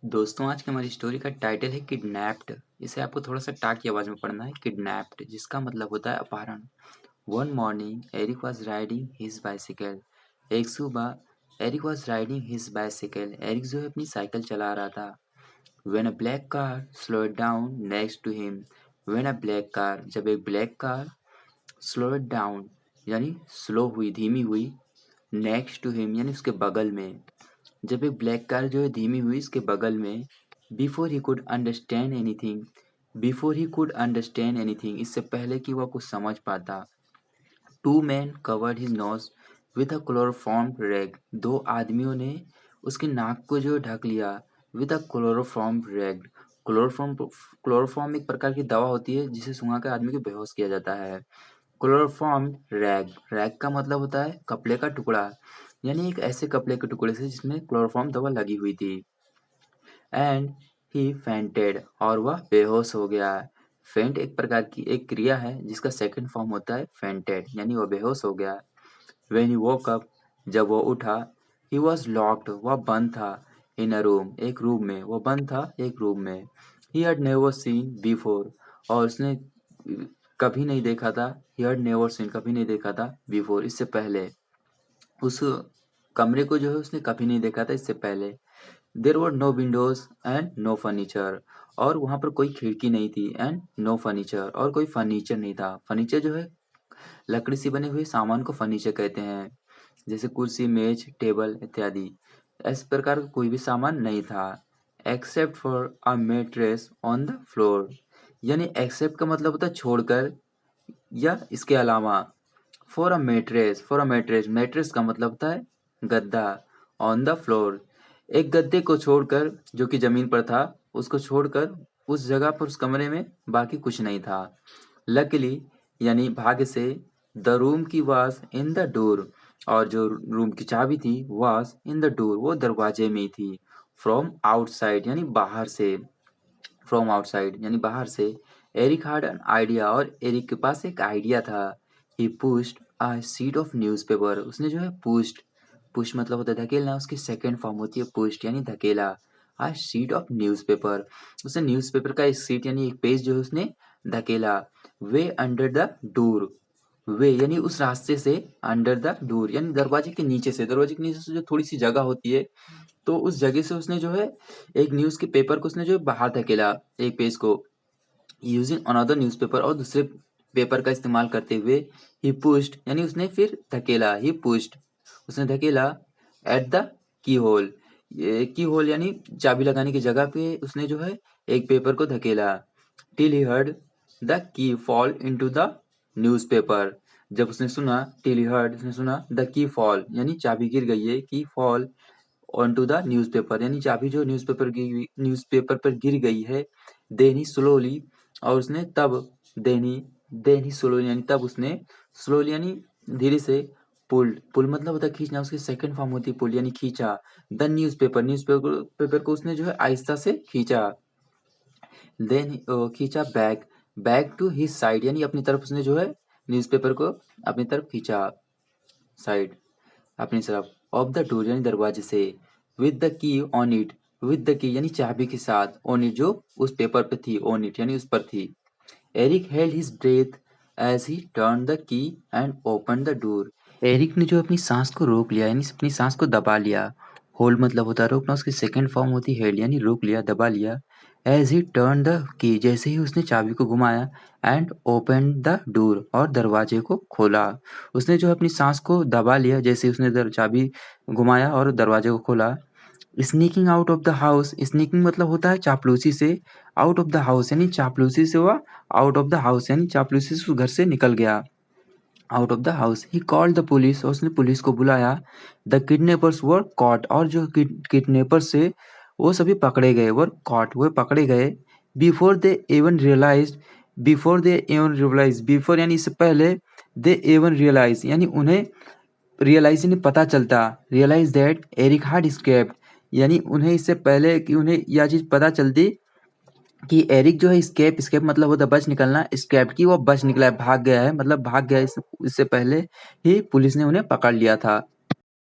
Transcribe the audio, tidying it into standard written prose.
दोस्तों आज की हमारी स्टोरी का टाइटल है किडनैप्ड। इसे आपको थोड़ा सा टाक की आवाज़ में पढ़ना है। किडनैप्ड जिसका मतलब होता है अपहरण। One morning Eric was riding his bicycle. एक सुबह Eric was riding his bicycle. Eric जो है अपनी साइकिल चला रहा था। When a black car slowed down next to him. When a black car जब एक ब्लैक कार स्लोड डाउन यानी स्लो हुई, धीमी हुई। नेक्स्ट टू हिम यानी उसके बगल में। जब एक ब्लैक कार जो है धीमी हुई इसके बगल में। Before he could understand anything. Before he could understand anything इससे पहले कि वह कुछ समझ पाता। Two man covered his nose with a chloroform rag. दो आदमियों ने उसके नाक को जो ढक लिया with a chloroform rag. Chloroform chloroform एक प्रकार की दवा होती है जिसे सूंघा कर आदमी को बेहोश किया जाता है। Chloroform rag. रैग का मतलब होता है कपड़े का टुकड़ा, यानी एक ऐसे कपड़े के टुकड़े से जिसमें क्लोरोफॉर्म दवा लगी हुई थी। एंड ही फेंटेड और वह बेहोश हो गया। फेंट एक प्रकार की एक क्रिया है जिसका सेकंड फॉर्म होता है फेंटेड, यानी वह बेहोश हो गया। व्हेन ही वोक अप जब वह उठा, ही वॉज लॉक्ड वह बंद था। इन अ रूम एक रूम में, वह बंद था एक रूम में। He had never seen before और उसने कभी नहीं देखा था। ही हैड नेवर सीन कभी नहीं देखा था बिफोर इससे पहले। उस कमरे को जो है उसने कभी नहीं देखा था इससे पहले। There were no windows and no furniture और वहाँ पर कोई खिड़की नहीं थी। एंड नो फर्नीचर और कोई फर्नीचर नहीं था। फर्नीचर जो है लकड़ी से बने हुए सामान को फर्नीचर कहते हैं, जैसे कुर्सी मेज टेबल इत्यादि। इस प्रकार का कोई भी सामान नहीं था। Except for a mattress on the floor, यानी एक्सेप्ट का मतलब होता है छोड़कर या इसके अलावा। फॉर अ मैट्रेस, मैट्रेस का मतलब होता है गद्दा। ऑन द फ्लोर एक गद्दे को छोड़कर जो कि जमीन पर था, उसको छोड़कर उस जगह पर उस कमरे में बाकी कुछ नहीं था। लकीली यानी भाग्य से, द रूम की वाज इन द डोर और जो रूम की चाबी थी वाज इन द डोर वो दरवाजे में ही थी। फ्रॉम आउटसाइड यानी बाहर से। फ्रॉम आउटसाइड यानी बाहर से। एरिक हैड एन आइडिया और एरिक के पास एक आइडिया था। He pushed a sheet of newspaper. उसने जो है पुश्ड, पुश मतलब होता है धकेलना, उसकी सेकंड फॉर्म होती है पुश्ड यानी धकेला। अ शीट ऑफ न्यूज़पेपर, उसने न्यूज़पेपर का एक शीट यानी एक पेज जो है उसने धकेला। वे अंडर द डोर, वे यानी उस रास्ते से, अंडर द डोर यानी दरवाजे के नीचे से। दरवाजे के नीचे से जो थोड़ी सी जगह होती है, तो उस जगह से उसने जो है एक न्यूज़ के पेपर को उसने जो है बाहर धकेला, एक पेज को। यूजिंग अनदर न्यूज़पेपर और दूसरे पेपर का इस्तेमाल करते हुए। ही पुश्ड यानी उसने फिर धकेला, ही पुश्ड उसने धकेला। एट द की होल, ये की होल यानी चाबी लगाने की जगह पे उसने जो है एक पेपर को धकेला। Till he heard the key fall into the newspaper, जब उसने सुना, टिल ही हर्ड उसने सुना, द की फॉल यानी चाबी गिर गई है, की फॉल ऑनटू द न्यूज़पेपर यानी चाबी जो न्यूज़पेपर पर गिर गई है। देन ही स्लोली और उसने तब, देन ही स्लोली यानी तब उसने, स्लोली यानी धीरे से, पुल्ड, पुल मतलब होता है खींचना, उसकी सेकंड फॉर्म होती है पुल यानी खींचा। द न्यूज़पेपर पेपर को उसने जो है आहिस्ता से खींचा। देन खींचा back, back to his side यानी अपनी तरफ उसने जो है न्यूज़पेपर को अपनी तरफ खींचा, साइड अपनी तरफ। ऑफ द डोर यानी दरवाजे से। With the key on it, with the key यानी चाबी के साथ, ऑन इट जो उस पेपर पे थी, ऑन इट यानी उस पर थी। Eric held his breath as he turn the key and open the door. Eric ने जो अपनी सांस को रोक लिया यानी अपनी सांस को दबा लिया। होल्ड मतलब होता है रोकना, उसकी सेकंड फॉर्म होती है हेल्ड यानी रोक लिया, दबा लिया। एज ही टर्न द की जैसे ही उसने चाबी को घुमाया, एंड ओपन द डोर और दरवाजे को खोला। उसने जो अपनी सांस को दबा लिया जैसे ही उसने चाबी घुमाया और दरवाजे को खोला। Sneaking out of the house, sneaking मतलब होता है चापलूसी से। आउट ऑफ द हाउस यानी चापलूसी से हुआ, आउट ऑफ द हाउस यानी चापलूसी से उस घर से निकल गया। Out of the house he called the police और उसने पुलिस को बुलाया। द किडनैपर्स वर कॉट और जो किडनैपर्स से वो सभी पकड़े गए, वर कॉट वो पकड़े गए। Before they even realise, before they even realise, before यानी इससे पहले, दे एवन रियलाइज यानी उन्हें रियलाइज यानी पता चलता, realise that Eric had escaped यानी उन्हें इससे पहले कि उन्हें यह चीज पता चलती कि एरिक जो है स्केप, स्केप मतलब होता है बच निकलना, स्केप की वो बच निकला है, भाग गया है, मतलब भाग गया है इससे पहले ही पुलिस ने उन्हें पकड़ लिया था।